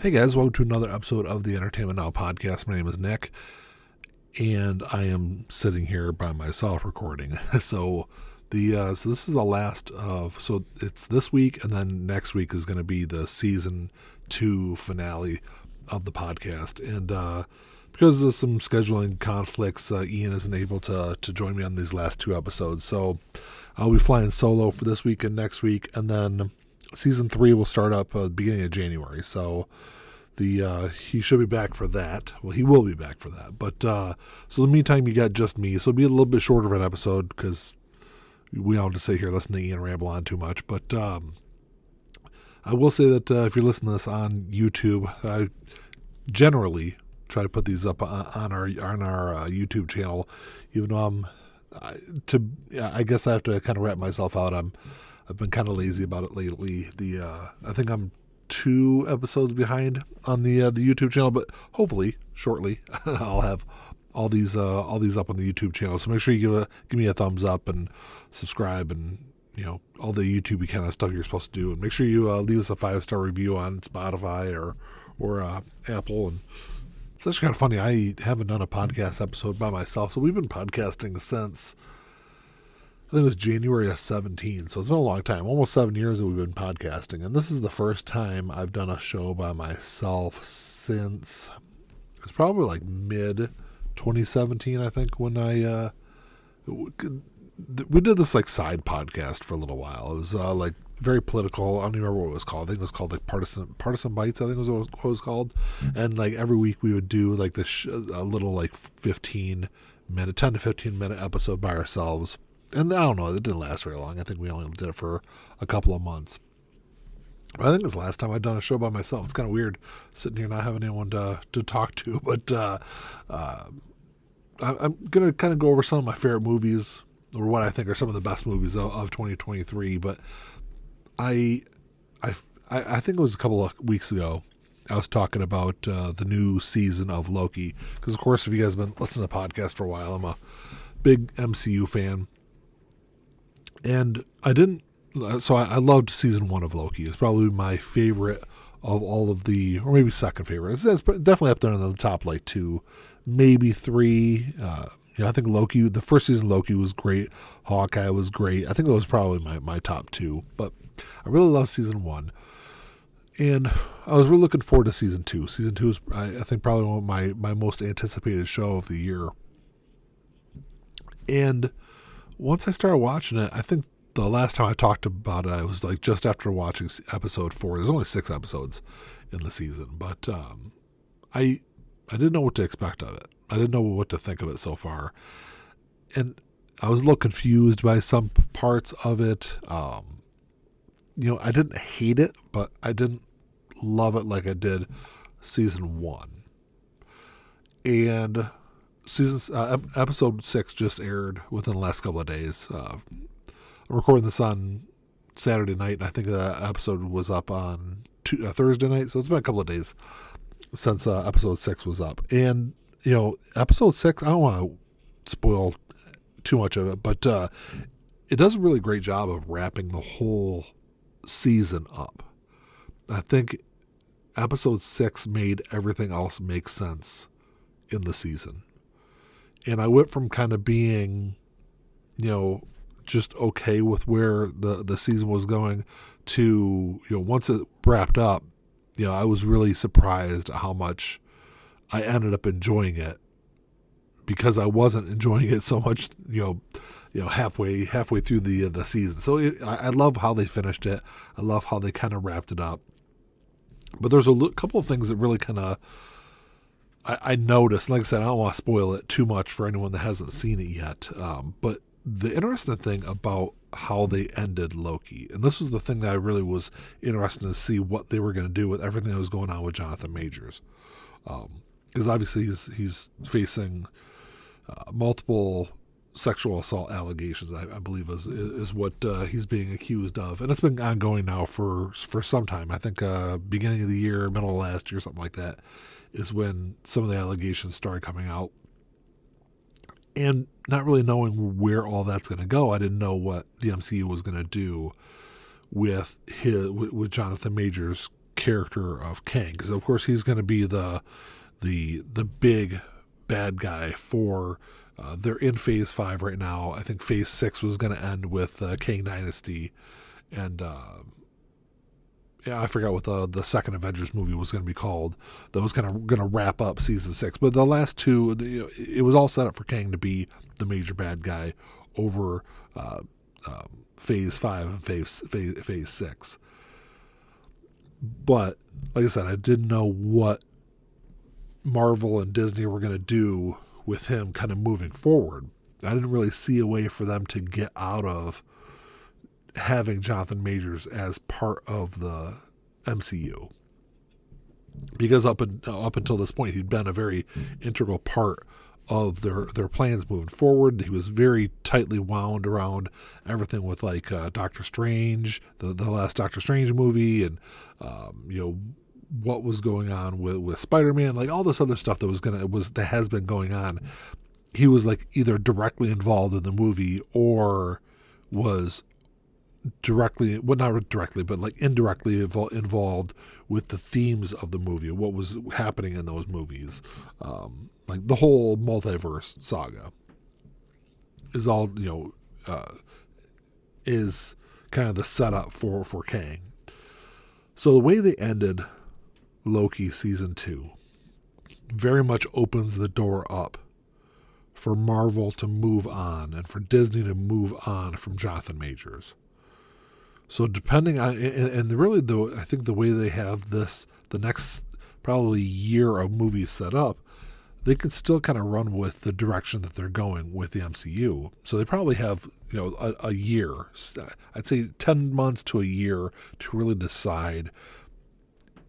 Hey guys, welcome to another episode of the Entertainment Now podcast. My name is Nick, and I am sitting here by myself recording. So this is the last of, so it's this week, and then next week is going to be the season 2 finale of the podcast. And because of some scheduling conflicts, Ian isn't able to join me on these last 2 episodes. So I'll be flying solo for this week and next week, and then season 3 will start up at the beginning of January. So he should be back for that. Well, he will be back for that. But so in the meantime, you got just me. So it'll be a little bit shorter of an episode because we don't have to sit here listening to Ian ramble on too much. But I will say that if you're listening to this on YouTube, I generally try to put these up on our YouTube channel, even though I guess I have to kind of wrap myself out. I've been kind of lazy about it lately. I think I'm 2 episodes behind on the YouTube channel, but hopefully shortly I'll have all these up on the YouTube channel. So make sure you give me a thumbs up and subscribe, and all the YouTube kind of stuff you're supposed to do. And make sure you leave us a 5-star review on Spotify or Apple. And it's actually kind of funny. I haven't done a podcast episode by myself, so we've been podcasting since I think it was January of 2017, so it's been a long time, almost 7 years that we've been podcasting, and this is the first time I've done a show by myself since, it's probably like mid-2017, I think, when we did this like side podcast for a little while. It was like very political. I don't even remember what it was called. I think it was called like Partisan Bites, I think was what it was called, and like every week we would do like a little like 10 to 15 minute episode by ourselves. And I don't know, it didn't last very long. I think we only did it for a couple of months. But I think it was the last time I'd done a show by myself. It's kind of weird sitting here not having anyone to talk to. But I'm going to kind of go over some of my favorite movies, or what I think are some of the best movies of 2023. But I think it was a couple of weeks ago, I was talking about the new season of Loki. Because, of course, if you guys have been listening to the podcast for a while, I'm a big MCU fan. And I loved season 1 of Loki. It's probably my favorite of all of or maybe second favorite. It's definitely up there in the top like 2, maybe 3. I think Loki, the first season of Loki was great. Hawkeye was great. I think that was probably my top 2. But I really love season 1. And I was really looking forward to season 2. Season 2 is, I think, probably one of my most anticipated show of the year. And once I started watching it, I think the last time I talked about it, I was like just after watching episode 4. There's only 6 episodes in the season, but I didn't know what to expect of it. I didn't know what to think of it so far, and I was a little confused by some parts of it. I didn't hate it, but I didn't love it like I did season 1. And episode 6 just aired within the last couple of days. I'm recording this on Saturday night, and I think the episode was up on Thursday night, so it's been a couple of days since episode 6 was up. And episode 6, I don't want to spoil too much of it, but it does a really great job of wrapping the whole season up. I think episode 6 made everything else make sense in the season. And I went from kind of being, just okay with where the season was going to, once it wrapped up, I was really surprised at how much I ended up enjoying it, because I wasn't enjoying it so much, halfway through the season. So I love how they finished it. I love how they kind of wrapped it up. But there's a couple of things that really kind of I noticed. Like I said, I don't want to spoil it too much for anyone that hasn't seen it yet. But the interesting thing about how they ended Loki, and this was the thing that I really was interested to see what they were going to do with everything that was going on with Jonathan Majors. Because obviously he's facing multiple sexual assault allegations, I believe is what he's being accused of. And it's been ongoing now for some time. I think beginning of the year, middle of last year, something like that, is when some of the allegations started coming out. And not really knowing where all that's going to go, I didn't know what the MCU was going to do with Jonathan Majors' character of Kang, because of course he's going to be the big bad guy for. They're in Phase 5 right now. I think Phase 6 was going to end with Kang Dynasty, and I forgot what the second Avengers movie was going to be called. That was going to wrap up Season 6. But the last two, it was all set up for Kang to be the major bad guy over Phase 5 and Phase 6. But like I said, I didn't know what Marvel and Disney were going to do with him kind of moving forward. I didn't really see a way for them to get out of having Jonathan Majors as part of the MCU, because up until this point he'd been a very integral part of their plans moving forward. He was very tightly wound around everything with like Doctor Strange, the last Doctor Strange movie, and what was going on with Spider-Man, like all this other stuff that has been going on. He was like either directly involved in the movie or was directly, well, not directly, but like indirectly involved with the themes of the movie, what was happening in those movies. Like the whole multiverse saga is all, is kind of the setup for Kang. So the way they ended Loki season 2 very much opens the door up for Marvel to move on and for Disney to move on from Jonathan Majors. So depending on, and really I think the way they have this, the next probably year of movies set up, they can still kind of run with the direction that they're going with the MCU. So they probably have, a year, I'd say 10 months to a year to really decide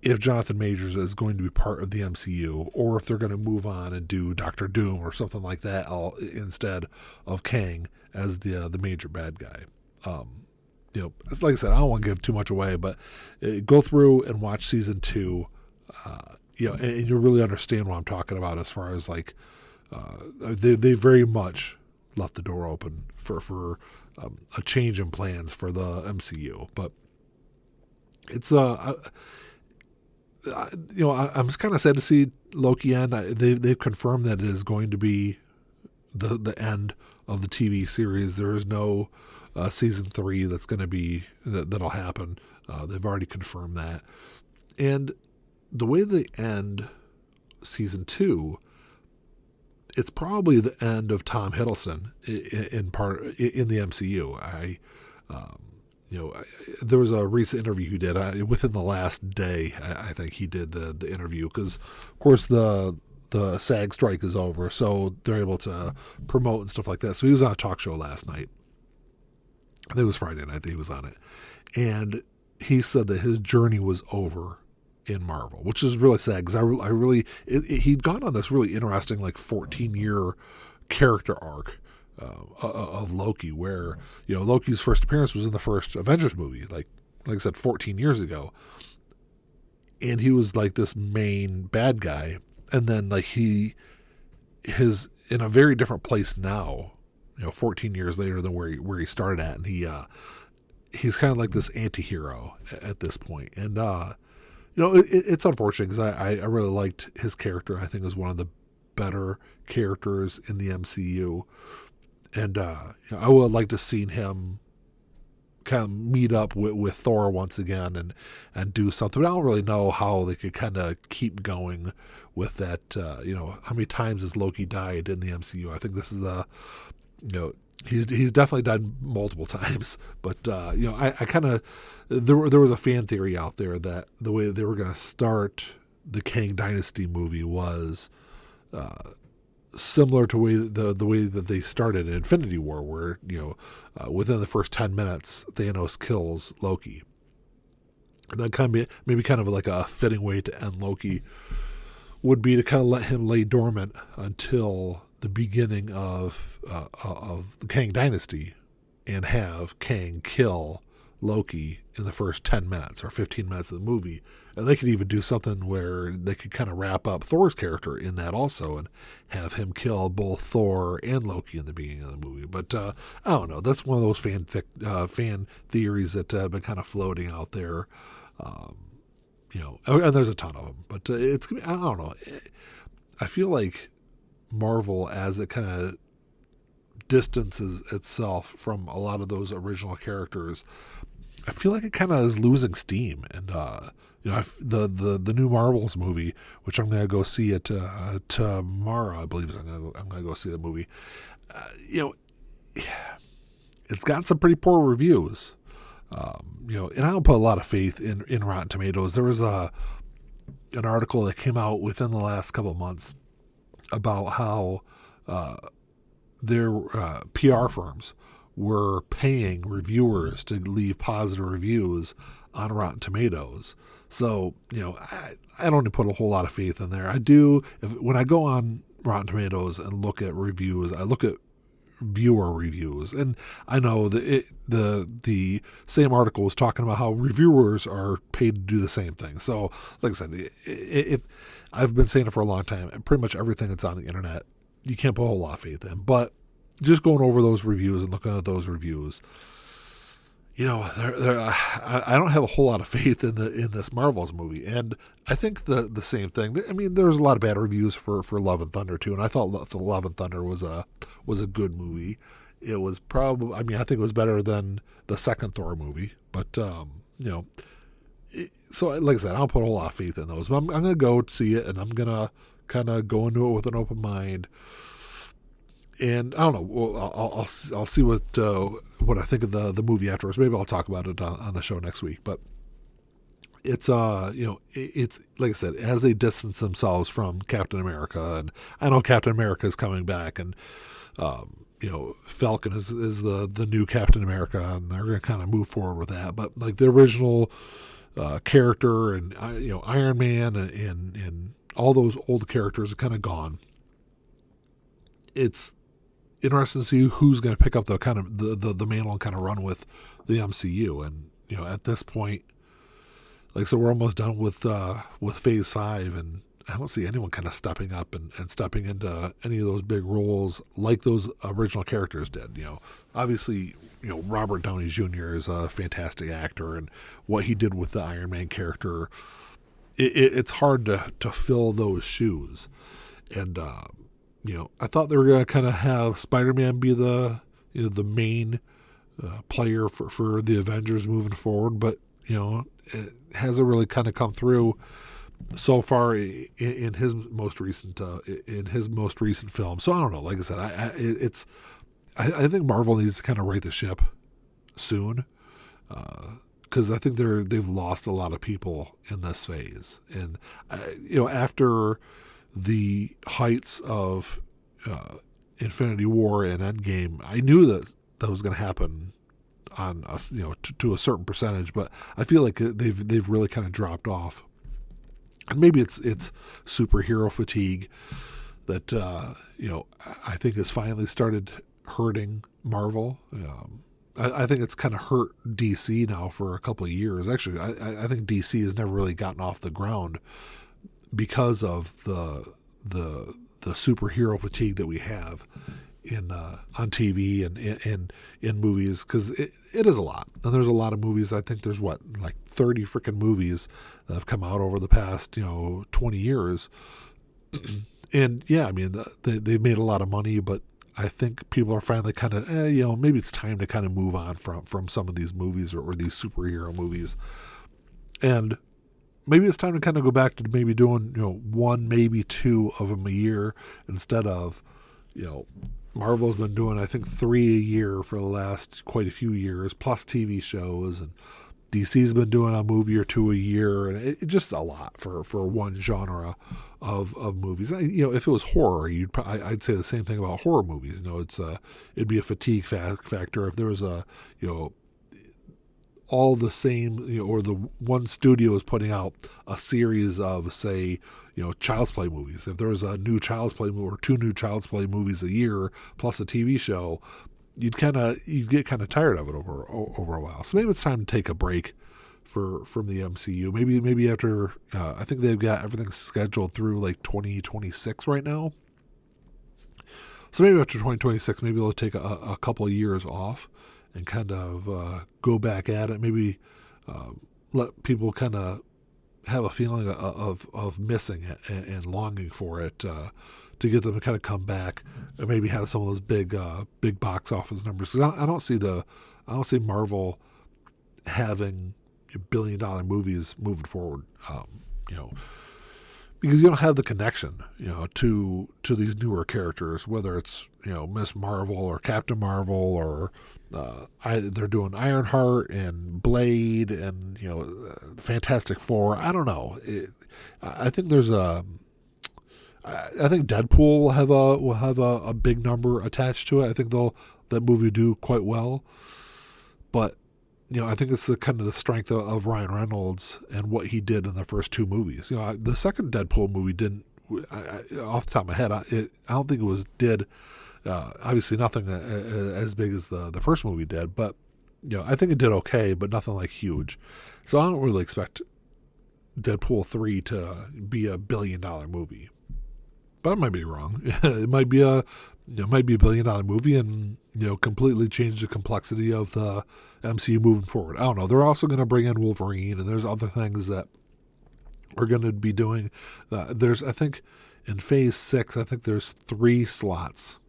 if Jonathan Majors is going to be part of the MCU or if they're going to move on and do Doctor Doom or something like that instead of Kang as the major bad guy. Like I said, I don't want to give too much away, but go through and watch season 2, and you'll really understand what I'm talking about as far as like they very much left the door open for a change in plans for the MCU. But it's I'm just kind of sad to see Loki end. They've confirmed that it is going to be the end of the TV series. There is no season 3 that's going to be that'll happen. They've already confirmed that. And the way they end season 2, it's probably the end of Tom Hiddleston in the MCU. There was a recent interview he did within the last day. I think he did the interview because, of course, the SAG strike is over, so they're able to promote and stuff like that. So he was on a talk show last night. I think it was Friday night that he was on it, and he said that his journey was over in Marvel, which is really sad because he'd gone on this really interesting 14-year character arc of Loki, where Loki's first appearance was in the first Avengers movie, like I said, 14 years ago, and he was like this main bad guy, and then he's in a very different place now, 14 years later than where he started at, and he's kind of like this anti-hero at this point, and it's unfortunate because I really liked his character. I think it was one of the better characters in the MCU. And I would like to see him kind of meet up with Thor once again and do something. But I don't really know how they could kind of keep going with that. How many times has Loki died in the MCU? I think this is he's definitely died multiple times. But I kind of there was a fan theory out there that the way they were going to start the Kang Dynasty movie was similar to the way that they started in Infinity War, where within the first 10 minutes Thanos kills Loki. And that maybe kind of like a fitting way to end Loki would be to kind of let him lay dormant until the beginning of the Kang Dynasty, and have Kang kill Loki in the first 10 minutes or 15 minutes of the movie. And they could even do something where they could kind of wrap up Thor's character in that also and have him kill both Thor and Loki in the beginning of the movie. But I don't know. That's one of those fan theories that have been kind of floating out there. and there's a ton of them, but I don't know. I feel like Marvel, as it kind of distances itself from a lot of those original characters, I feel like it kind of is losing steam. And the new Marvels movie, which I'm gonna go see it tomorrow, I believe I'm gonna go see the movie. It's got some pretty poor reviews. And I don't put a lot of faith in Rotten Tomatoes. There was an article that came out within the last couple of months about how their PR firms were paying reviewers to leave positive reviews on Rotten Tomatoes. So, I don't put a whole lot of faith in there. I do, when I go on Rotten Tomatoes and look at reviews, I look at viewer reviews, and I know that the same article was talking about how reviewers are paid to do the same thing. So, like I said, if I've been saying it for a long time, and pretty much everything that's on the internet, you can't put a whole lot of faith in. But just going over those reviews and looking at those reviews, I don't have a whole lot of faith in this Marvels movie. And I think the same thing. I mean, there's a lot of bad reviews for Love and Thunder too, and I thought Love and Thunder was a good movie. It was probably, I think it was better than the second Thor movie, but so like I said, I don't put a whole lot of faith in those. But I'm gonna go see it, and I'm gonna kind of go into it with an open mind. And I don't know. Well, I'll see what I think of the movie afterwards. Maybe I'll talk about it on the show next week. But it's it's like I said, as they distance themselves from Captain America, and I know Captain America is coming back, and Falcon is the new Captain America, and they're going to kind of move forward with that. But like the original character, and Iron Man, and all those old characters are kind of gone. It's interesting to see who's going to pick up the mantle and kind of run with the MCU. And at this point, like so, we're almost done with Phase 5, and I don't see anyone kind of stepping up and stepping into any of those big roles like those original characters did. Obviously, Robert Downey Jr. is a fantastic actor, and what he did with the Iron Man character, it's hard to fill those shoes. And I thought they were going to kind of have Spider-Man be the main player for the Avengers moving forward, but it hasn't really kind of come through so far in his most recent film. So I don't know. Like I said, I think Marvel needs to kind of right the ship soon, because I think they've lost a lot of people in this phase, and after the heights of Infinity War and Endgame, I knew that was going to happen on us, to a certain percentage, but I feel like they've really kind of dropped off. And maybe it's superhero fatigue that I think has finally started hurting Marvel. I think it's kind of hurt DC now for a couple of years. Actually, I think DC has never really gotten off the ground because of the superhero fatigue that we have on TV and in movies, because it is a lot. And there's a lot of movies. I think there's like 30 freaking movies that have come out over the past 20 years. And yeah, I mean they've made a lot of money, but I think people are finally kind of maybe it's time to kind of move on from some of these movies or these superhero movies, and maybe it's time to kind of go back to maybe doing one, maybe two of them a year, instead of Marvel's been doing, I think, 3 a year for the last quite a few years, plus TV shows, and DC's been doing a movie or two a year, and it's just a lot for one genre of movies. If it was horror, I'd say the same thing about horror movies. It'd be a fatigue factor if there was all the same, or the one studio is putting out a series of, say, Child's Play movies. If there was a new Child's Play movie or two new Child's Play movies a year plus a TV show, you'd get kind of tired of it over a while. So maybe it's time to take a break from the MCU. Maybe after I think they've got everything scheduled through like 2026 right now. So maybe after 2026, maybe they'll take a couple of years off and kind of go back at it. Maybe let people kind of have a feeling of missing it and longing for it to get them to kind of come back and maybe have some of those big box office numbers. Because I don't see Marvel having $1 billion movies moving forward. You know, because you don't have the connection, to these newer characters, whether it's Miss Marvel or Captain Marvel or they're doing Ironheart and Blade and Fantastic Four. I don't know. I think there's I think Deadpool will have a big number attached to it. I think that movie do quite well, but I think it's the kind of the strength of Ryan Reynolds and what he did in the first two movies. The second Deadpool movie didn't, off the top of my head, I don't think it did obviously nothing as big as the first movie did, but I think it did okay, but nothing like huge. So I don't really expect Deadpool 3 to be a $1 billion movie, but I might be wrong. It might be a $1 billion movie and completely change the complexity of the MCU moving forward. I don't know. They're also going to bring in Wolverine, and there's other things that we're going to be doing. I think in Phase 6, I think there's 3 slots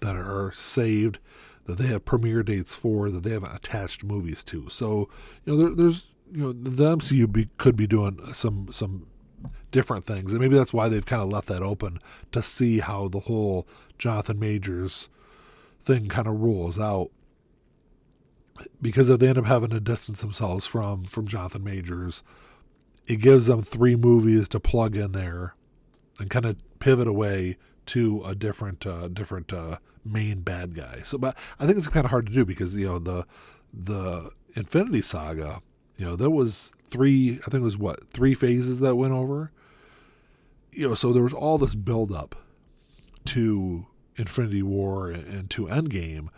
that are saved that they have premiere dates for that they haven't attached movies to. So there's the MCU could be doing some different things, and maybe that's why they've kind of left that open to see how the whole Jonathan Majors thing kind of rolls out. Because if they end up having to distance themselves from Jonathan Majors, it gives them 3 movies to plug in there and kind of pivot away to a different main bad guy. So, but I think it's kind of hard to do because the Infinity Saga, there was 3. I think it was 3 phases that went over. So there was all this build up to Infinity War and to Endgame,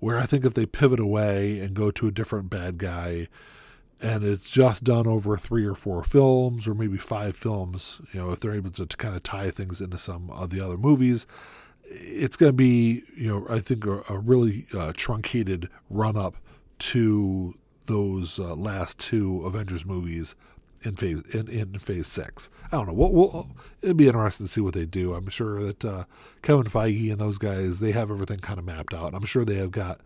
where I think if they pivot away and go to a different bad guy, and it's just done over 3 or 4 films or maybe 5 films, if they're able to kind of tie things into some of the other movies, it's going to be, I think a really truncated run up to those last 2 Avengers movies in phase 6. I don't know. It'd be interesting to see what they do. I'm sure that Kevin Feige and those guys, they have everything kind of mapped out. I'm sure they have got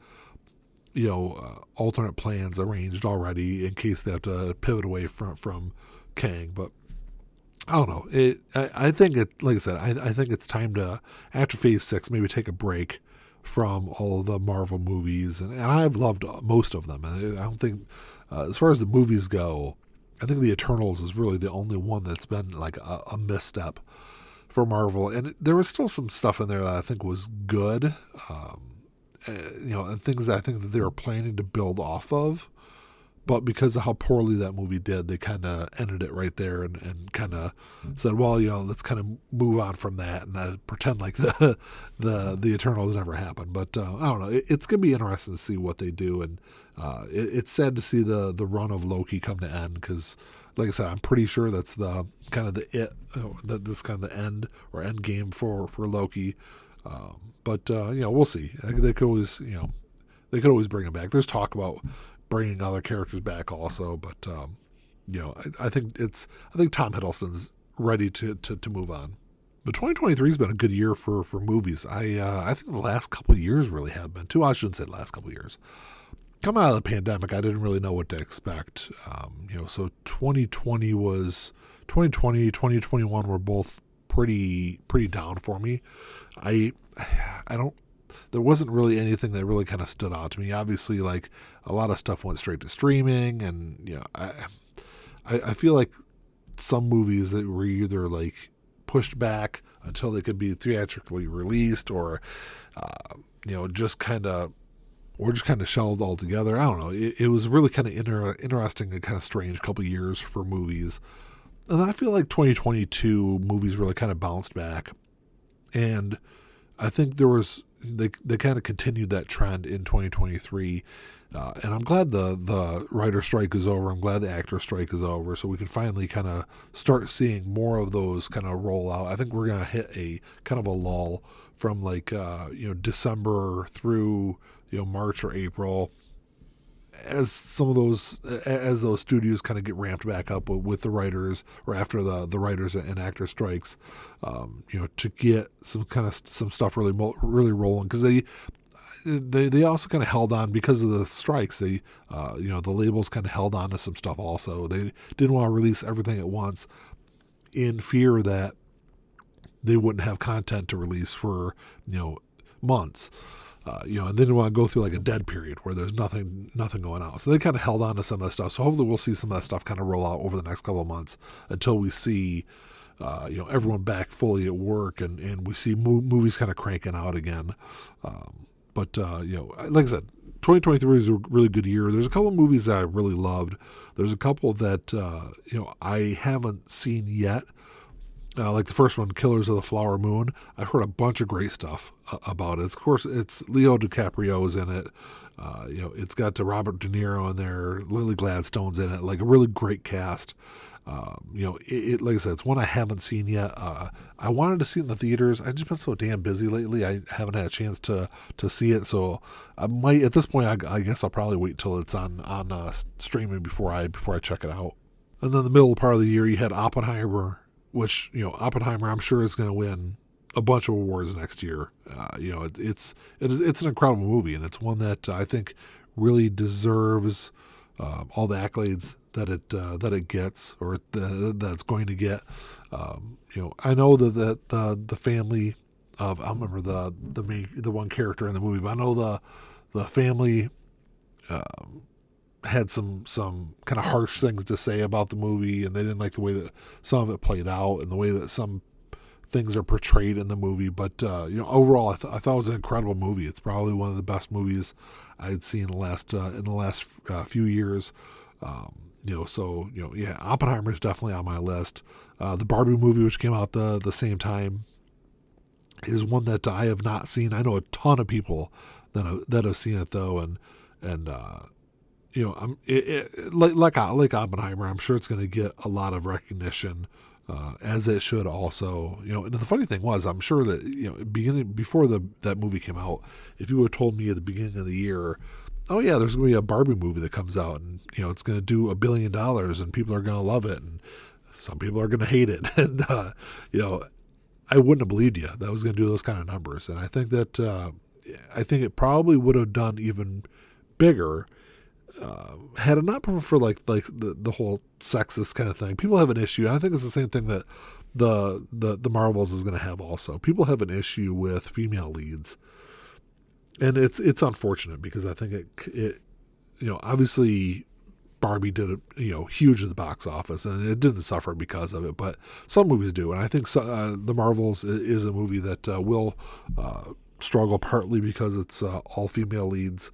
alternate plans arranged already in case they have to pivot away from Kang. But I don't know. I think like I said, I think it's time to, after phase 6, maybe take a break from all of the Marvel movies, and I've loved most of them. I don't think, as far as the movies go, I think the Eternals is really the only one that's been like a misstep for Marvel, and there was still some stuff in there that I think was good, and things that I think that they were planning to build off of, but because of how poorly that movie did, they kind of ended it right there and kind of said, well, let's kind of move on from that and pretend like the Eternals never happened. But I don't know. It's going to be interesting to see what they do, and it's sad to see the run of Loki come to end because, like I said, I'm pretty sure that's the kind of this kind of the end or end game for Loki. But we'll see. I think they could always bring him back. There's talk about bringing other characters back also, but I think Tom Hiddleston's ready to move on. But 2023 has been a good year for movies. I think the last couple of years really have been too. I shouldn't say the last couple of years. Coming out of the pandemic, I didn't really know what to expect. So 2020, 2021 were both pretty down for me. There wasn't really anything that really kind of stood out to me. Obviously, like a lot of stuff went straight to streaming, and I feel like some movies that were either like pushed back until they could be theatrically released, or just kind of shelved altogether. I don't know. It was really kind of interesting and kind of strange couple of years for movies, and I feel like 2022 movies really kind of bounced back, and I think they kind of continued that trend in 2023, and I'm glad the writer strike is over. I'm glad the actor strike is over, so we can finally kind of start seeing more of those kind of roll out. I think we're gonna hit a kind of a lull from like December through March or April, as some of those as those studios kind of get ramped back up with the writers, or after the writers and actor strikes, to get some stuff really rolling, because they also kind of held on because of the strikes. They the labels kind of held on to some stuff also. They didn't want to release everything at once in fear that they wouldn't have content to release for months. And they didn't want to go through like a dead period where there's nothing going out. So they kind of held on to some of that stuff. So hopefully we'll see some of that stuff kind of roll out over the next couple of months until we see, everyone back fully at work, and we see movies kind of cranking out again. But like I said, 2023 is a really good year. There's a couple of movies that I really loved. There's a couple that, I haven't seen yet. Like the first one, Killers of the Flower Moon. I've heard a bunch of great stuff about it. Of course, it's Leo DiCaprio is in it. It's got Robert De Niro in there. Lily Gladstone's in it. Like a really great cast. Like I said, it's one I haven't seen yet. I wanted to see it in the theaters. I've just been so damn busy lately. I haven't had a chance to see it. So I might, at this point, I guess I'll probably wait till it's on streaming before I check it out. And then the middle part of the year, you had Oppenheimer, which, Oppenheimer, I'm sure is going to win a bunch of awards next year. It's an incredible movie, and it's one that I think really deserves all the accolades that it gets, or that it's going to get. I know that the family of, I don't remember the one character in the movie, but I know the family had some kind of harsh things to say about the movie, and they didn't like the way that some of it played out and the way that some things are portrayed in the movie. But overall, I thought it was an incredible movie. It's probably one of the best movies I'd seen in the last few years. Oppenheimer is definitely on my list. The Barbie movie, which came out the same time, is one that I have not seen. I know a ton of people that have seen it though, and like Oppenheimer, I'm sure it's going to get a lot of recognition, as it should also. And the funny thing was, I'm sure that before that movie came out, if you would have told me at the beginning of the year, oh yeah, there's going to be a Barbie movie that comes out, and it's going to do $1 billion, and people are going to love it, and some people are going to hate it, and I wouldn't have believed you that was going to do those kind of numbers. And I think that it probably would have done even bigger had it not been for like the whole sexist kind of thing. People have an issue, and I think it's the same thing that the Marvels is going to have also. People have an issue with female leads. And it's unfortunate, because I think it obviously Barbie did huge at the box office, and it didn't suffer because of it, but some movies do. And I think the Marvels is a movie that will struggle, partly because it's all female leads.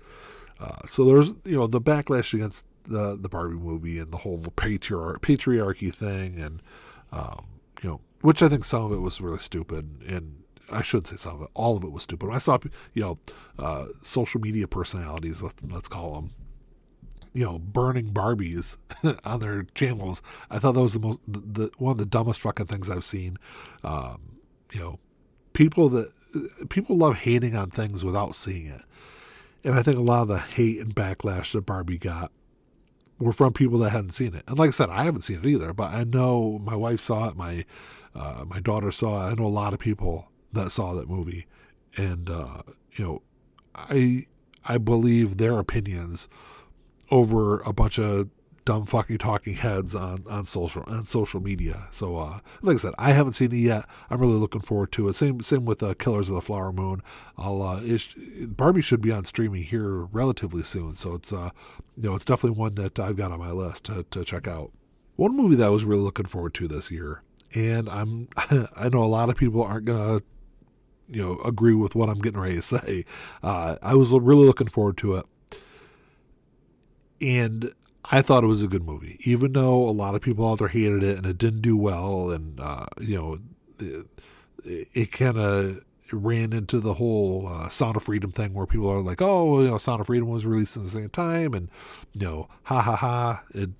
So there's the backlash against the Barbie movie and the whole patriarchy thing, and which I think some of it was really stupid, and I should say some of it. All of it was stupid. When I saw, social media personalities, let's call them, burning Barbies on their channels, I thought that was one of the dumbest fucking things I've seen. People love hating on things without seeing it, and I think a lot of the hate and backlash that Barbie got were from people that hadn't seen it. And like I said, I haven't seen it either, but I know my wife saw it, my daughter saw it. I know a lot of people that saw that movie, and I believe their opinions over a bunch of dumb fucking talking heads on social media. So like I said, I haven't seen it yet. I'm really looking forward to it. Same with Killers of the Flower Moon. Barbie should be on streaming here relatively soon, so it's it's definitely one that I've got on my list to check out. One movie that I was really looking forward to this year, and I know a lot of people aren't gonna agree with what I'm getting ready to say. I was really looking forward to it, and I thought it was a good movie, even though a lot of people out there hated it and it didn't do well, and it kind of ran into the whole Sound of Freedom thing, where people are like, oh, Sound of Freedom was released at the same time, and it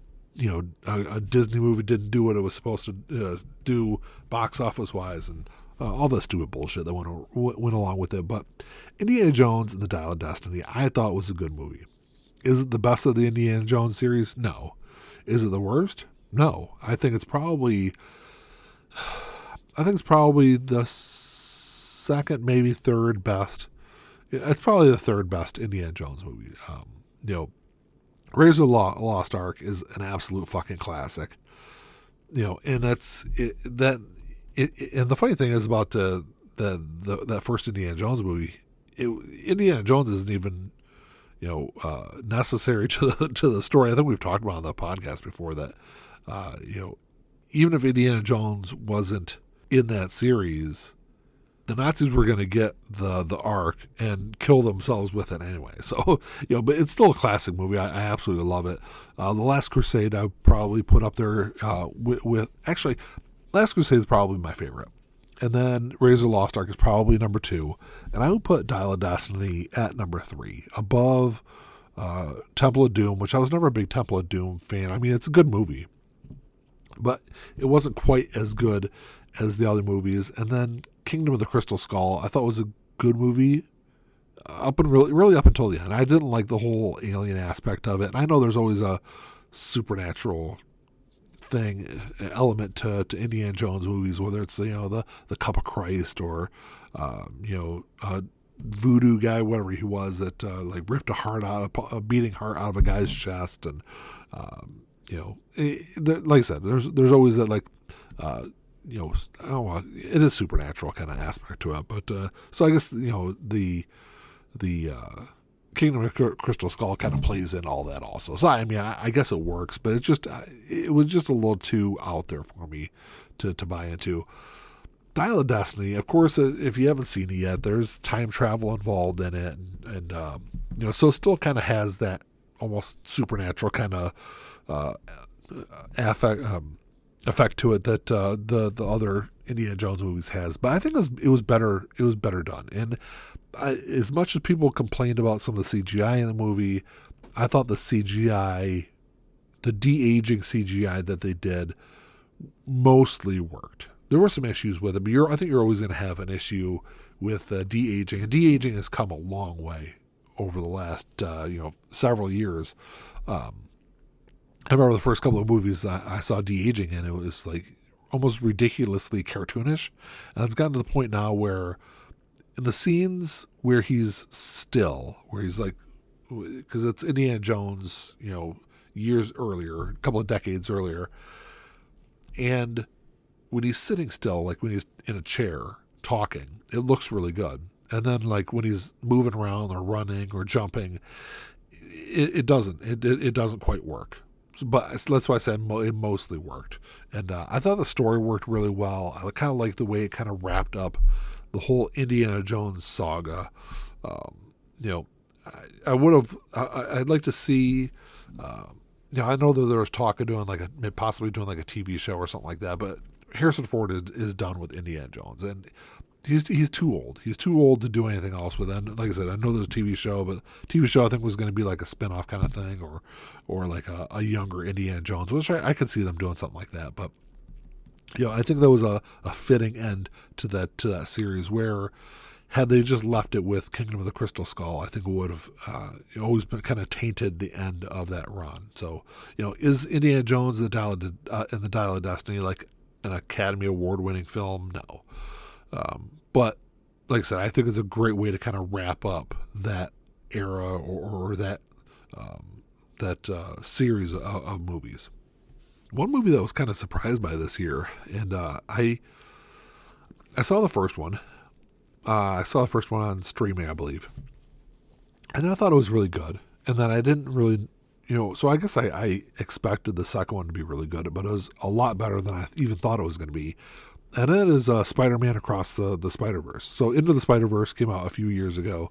a Disney movie didn't do what it was supposed to do box office wise, and all that stupid bullshit that went along with it. But Indiana Jones and the Dial of Destiny, I thought was a good movie. Is it the best of the Indiana Jones series? No. Is it the worst? No. I think it's probably the second, maybe third best. It's probably the third best Indiana Jones movie. Raiders of the Lost Ark is an absolute fucking classic. And that's it. And the funny thing is about that first Indiana Jones movie. Indiana Jones isn't even necessary to the story. I think we've talked about on the podcast before that. Even if Indiana Jones wasn't in that series, the Nazis were going to get the Ark and kill themselves with it anyway. So, but it's still a classic movie. I absolutely love it. The Last Crusade I probably put up there with actually, Last Crusade is probably my favorite. And then Raiders of the Lost Ark is probably number 2. And I would put Dial of Destiny at number 3, above Temple of Doom, which I was never a big Temple of Doom fan. I mean, it's a good movie, but it wasn't quite as good as the other movies. And then Kingdom of the Crystal Skull, I thought was a good movie really up until the end. I didn't like the whole alien aspect of it. And I know there's always a supernatural element to Indiana Jones movies, whether it's the Cup of Christ or voodoo guy, whatever he was, that like ripped a beating heart out of a guy's chest, and like I said, there's always that I don't know, it is supernatural kind of aspect to it. But so I guess the Kingdom of Crystal Skull kind of plays in all that also. So I mean, I guess it works, but it was just a little too out there for me to buy into. Dial of Destiny, of course, if you haven't seen it yet, there's time travel involved in it, and so it still kind of has that almost supernatural kind of effect to it that the other Indiana Jones movies has. But I think it was better. It was better done. And as much as people complained about some of the CGI in the movie, I thought the CGI, the de-aging CGI that they did, mostly worked. There were some issues with it, but I think you're always going to have an issue with de-aging. And de-aging has come a long way over the last several years. I remember the first couple of movies I saw de-aging in, it was like almost ridiculously cartoonish. And it's gotten to the point now where in the scenes where he's still, where he's like, because it's Indiana Jones, years earlier, a couple of decades earlier, and when he's sitting still, like when he's in a chair talking, it looks really good. And then like when he's moving around or running or jumping, it doesn't quite work. But that's why I said it mostly worked. And I thought the story worked really well. I kind of liked the way it kind of wrapped up the whole Indiana Jones saga. I would have, I'd like to see, I know that there was talk of doing possibly doing like a TV show or something like that, but Harrison Ford is done with Indiana Jones, and he's too old. He's too old to do anything else with it. And like I said, I know there's a TV show, but TV show I think was going to be like a spin-off kind of thing, or like a younger Indiana Jones, which I could see them doing something like that. But I think that was a fitting end to that series, where had they just left it with Kingdom of the Crystal Skull, I think it would have always been kind of tainted the end of that run. So, is Indiana Jones and the Dial of Destiny like an Academy Award winning film? No. But like I said, I think it's a great way to kind of wrap up that era or that series of movies. One movie that I was kind of surprised by this year, and I saw the first one. I saw the first one on streaming, I believe, and I thought it was really good. And then I didn't really, so I guess I expected the second one to be really good, but it was a lot better than I even thought it was going to be. And that is Spider-Man Across the Spider-Verse. So Into the Spider-Verse came out a few years ago,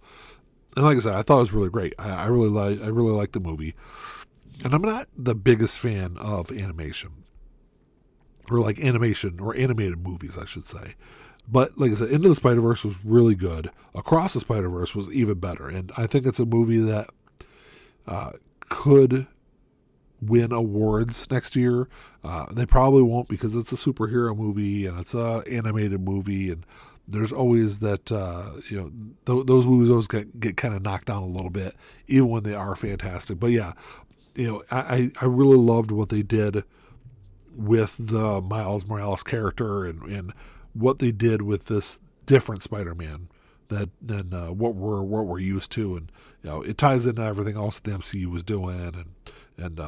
and like I said, I thought it was really great. I really liked the movie. And I'm not the biggest fan of animation, or like animation or animated movies, I should say. But like I said, Into the Spider-Verse was really good. Across the Spider-Verse was even better. And I think it's a movie that could win awards next year. They probably won't because it's a superhero movie and it's a animated movie, and there's always that those movies always get kind of knocked down a little bit, even when they are fantastic. But yeah, I really loved what they did with the Miles Morales character and what they did with this different Spider-Man than what we're used to, and it ties into everything else the MCU was doing, and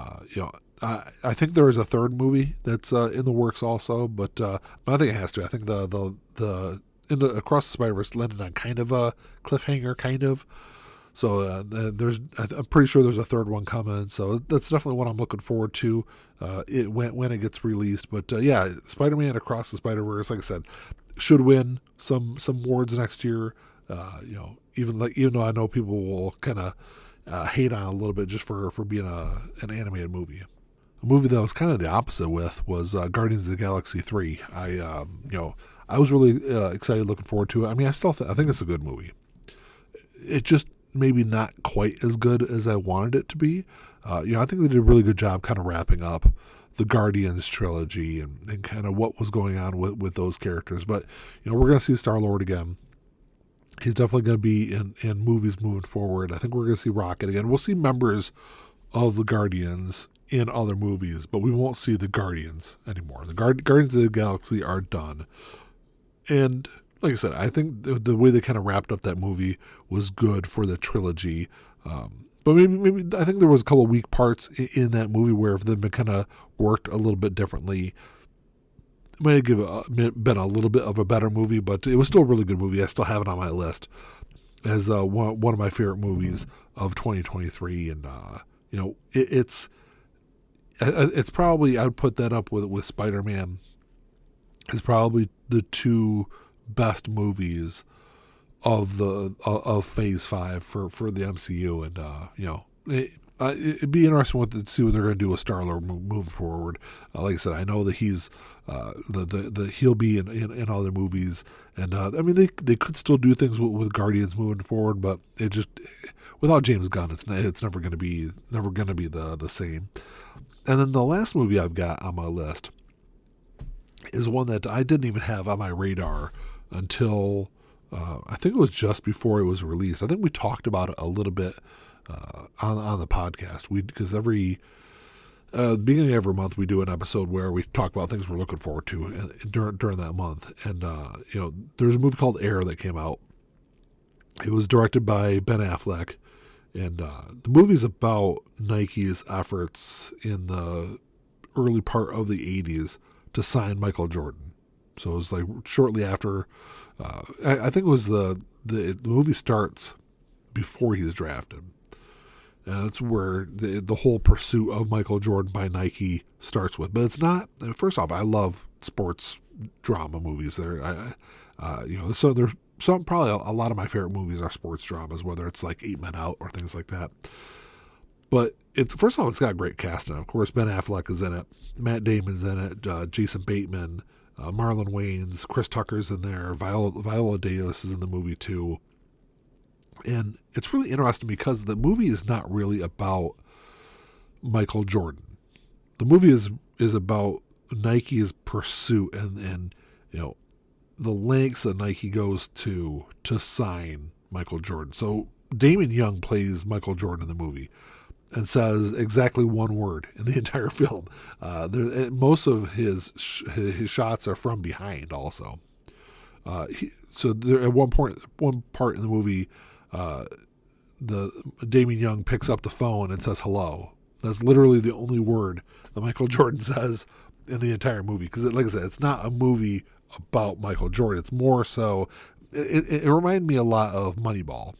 I think there is a third movie that's in the works also, but I think it has to. I think the Across the Spider-Verse landed on kind of a cliffhanger, kind of. So I'm pretty sure there's a third one coming. So that's definitely what I'm looking forward to. When it gets released. But yeah, Spider-Man Across the Spider-Verse, like I said, should win some awards next year. Even though I know people will kind of hate on it a little bit just for being an animated movie. A movie that was kind of the opposite with was Guardians of the Galaxy 3. I was really excited, looking forward to it. I mean, I think it's a good movie. It just maybe not quite as good as I wanted it to be. I think they did a really good job kind of wrapping up the Guardians trilogy and kind of what was going on with those characters. But, we're going to see Star-Lord again. He's definitely going to be in movies moving forward. I think we're going to see Rocket again. We'll see members of the Guardians in other movies, but we won't see the Guardians anymore. The Guardians of the Galaxy are done. And like I said, I think the way they kind of wrapped up that movie was good for the trilogy. But maybe I think there was a couple of weak parts in that movie where if they'd been kind of worked a little bit differently, it might have been a little bit of a better movie, but it was still a really good movie. I still have it on my list as one of my favorite movies of 2023. And, it's probably, I would put that up with Spider-Man. It's probably the two best movies of Phase 5 for the MCU, and it'd be interesting to see what they're going to do with Star-Lord moving forward. Like I said, I know that he's he'll be in other movies, and they could still do things with Guardians moving forward, but it just, without James Gunn, it's never going to be the same. And then the last movie I've got on my list is one that I didn't even have on my radar until I think it was just before it was released. I think we talked about it a little bit on the podcast. Because every beginning of every month we do an episode where we talk about things we're looking forward to during that month. And there's a movie called Air that came out. It was directed by Ben Affleck, and the movie's about Nike's efforts in the early part of the 80s to sign Michael Jordan. So it was like shortly after. I think it was the movie starts before he's drafted. And that's where the whole pursuit of Michael Jordan by Nike starts with. But it's not. First off, I love sports drama movies. So there's probably a lot of my favorite movies are sports dramas, whether it's like 8 Men Out or things like that. But first of all, it's got a great casting. Of course, Ben Affleck is in it, Matt Damon's in it, Jason Bateman, Marlon Wayans, Chris Tucker's in there, Viola Davis is in the movie too. And it's really interesting because the movie is not really about Michael Jordan. The movie is about Nike's pursuit and the lengths that Nike goes to sign Michael Jordan. So Damon Young plays Michael Jordan in the movie and says exactly one word in the entire film. Most of his shots are from behind also. So there, at one part in the movie, the Damon Young picks up the phone and says hello. That's literally the only word that Michael Jordan says in the entire movie. Because like I said, it's not a movie about Michael Jordan. It's more so, it reminded me a lot of Moneyball,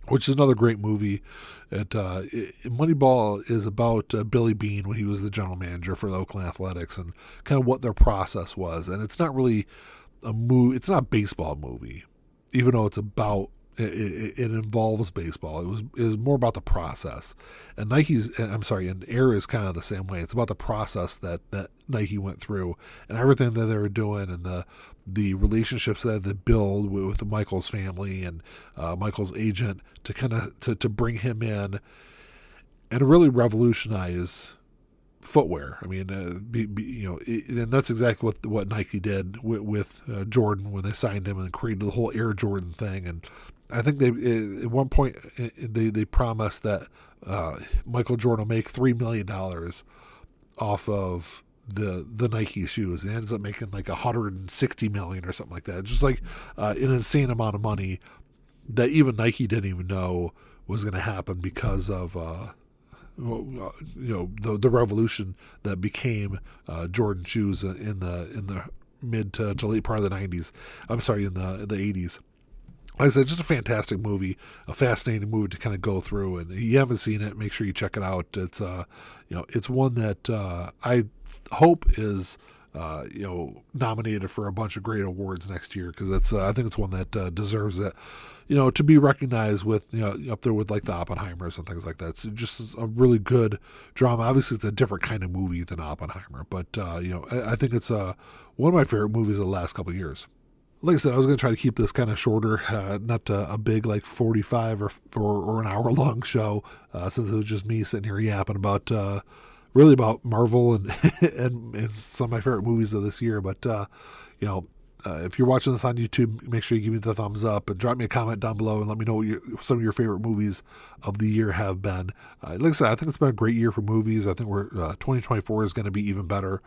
which is another great movie. Moneyball is about Billy Beane when he was the general manager for the Oakland Athletics and kind of what their process was. And it's not really a movie. It's not a baseball movie, even though it's about it involves baseball. It was more about the process. And and Air is kind of the same way. It's about the process that Nike went through and everything that they were doing and the relationships that they build with Michael's family and Michael's agent to kind of to bring him in and really revolutionize footwear. I mean, and that's exactly what Nike did with Jordan when they signed him and created the whole Air Jordan thing. And I think they at one point they promised that Michael Jordan will make $3 million off of the Nike shoes, and ends up making like $160 million or something like that. It's just like an insane amount of money that even Nike didn't even know was going to happen because of the revolution that became Jordan shoes in the mid to late part of the 90s. I'm sorry, in the 80s. Like I said, just a fantastic movie, a fascinating movie to kind of go through. And if you haven't seen it, make sure you check it out. It's it's one that I hope is nominated for a bunch of great awards next year, because it's I think it's one that deserves it. To be recognized with, up there with like the Oppenheimers and things like that. It's just a really good drama. Obviously, it's a different kind of movie than Oppenheimer, but I think it's one of my favorite movies of the last couple of years. Like I said, I was going to try to keep this kind of shorter, not a big like 45 or an hour long show, since it was just me sitting here yapping about really about Marvel and and some of my favorite movies of this year. But if you're watching this on YouTube, make sure you give me the thumbs up and drop me a comment down below and let me know what some of your favorite movies of the year have been. Like I said, I think it's been a great year for movies. I think 2024 is going to be even better.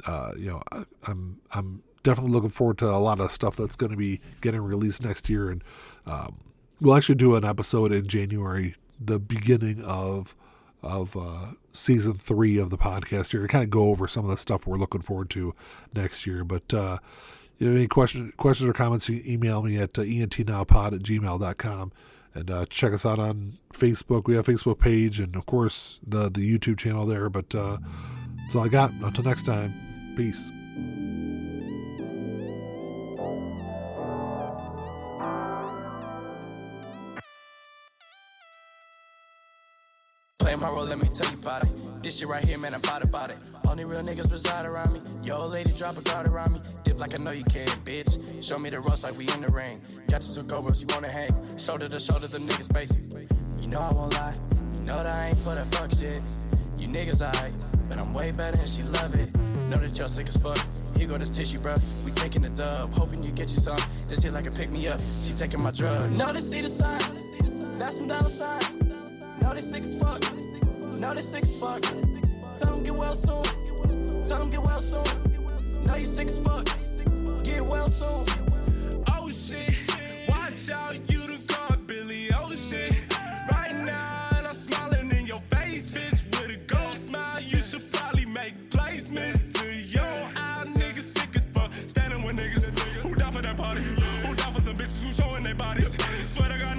I'm definitely looking forward to a lot of stuff that's going to be getting released next year, and we'll actually do an episode in January, the beginning of season 3 of the podcast here, to kind of go over some of the stuff we're looking forward to next year. But any questions or comments, you email me at entnowpod@gmail.com, and check us out on Facebook. We have a Facebook page, and of course the YouTube channel there. But that's all I got. Until next time, peace. Play my role, let me tell you about it. This shit right here, man, I'm about it. Only real niggas reside around me. Yo, old lady, drop a guard around me. Dip like I know you can, bitch. Show me the ropes like we in the ring. Got you some cobras, you wanna hang. Shoulder to shoulder, the niggas basic. You know I won't lie. You know that I ain't for that fuck shit. You niggas alright, but I'm way better and she love it. Know that y'all sick as fuck. Here go this tissue, bruh. We taking the dub, hoping you get you some. This here like a pick me up. She taking my drugs. Know they see the sign. That's some dollar signs. Know they sick as fuck. Know they sick as fuck. Tell them get well soon. Tell them get well soon. Know you sick as fuck. Get well soon. Oh shit. Watch out, you the god, Billy. Oh shit. Right now, and I'm smiling in your face, bitch. With a gold smile, you should probably make placement to your eye. Niggas sick as fuck. Standing with niggas who down for that party. Who down for some bitches who showing their bodies. Swear to God.